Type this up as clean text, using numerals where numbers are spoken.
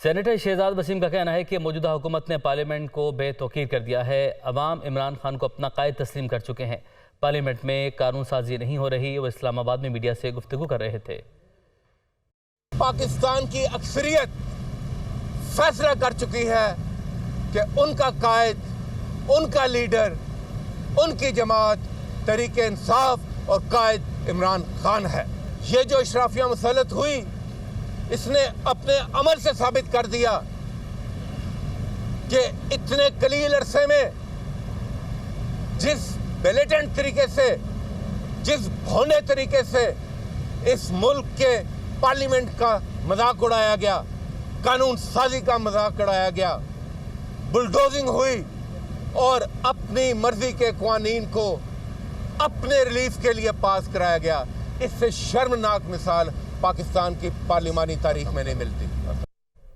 Senator Shahzad Wasim کا کہنا ہے کہ موجودہ حکومت نے پارلیمنٹ کو بے توقیر کر دیا ہے۔ عوام عمران خان کو اپنا قائد تسلیم کر چکے ہیں۔ پارلیمنٹ میں قانون سازی نہیں ہو رہی۔ وہ اسلام آباد میں میڈیا سے گفتگو کر رہے تھے۔ پاکستان کی اکثریت فیصلہ کر چکی ہے کہ ان کا قائد، ان کا لیڈر، ان کی جماعت تحریک انصاف اور قائد عمران خان ہے۔ یہ جو اشرافیہ مسلط ہوئی، اس نے اپنے عمل سے ثابت کر دیا کہ اتنے قلیل عرصے میں جس بیلیٹنٹ طریقے سے، جس بھونے طریقے سے اس ملک کے پارلیمنٹ کا مذاق اڑایا گیا، قانون سازی کا مذاق اڑایا گیا، بلڈوزنگ ہوئی اور اپنی مرضی کے قوانین کو اپنے ریلیف کے لیے پاس کرایا گیا، اس سے شرمناک مثال پاکستان کی پارلیمانی تاریخ میں نہیں ملتی۔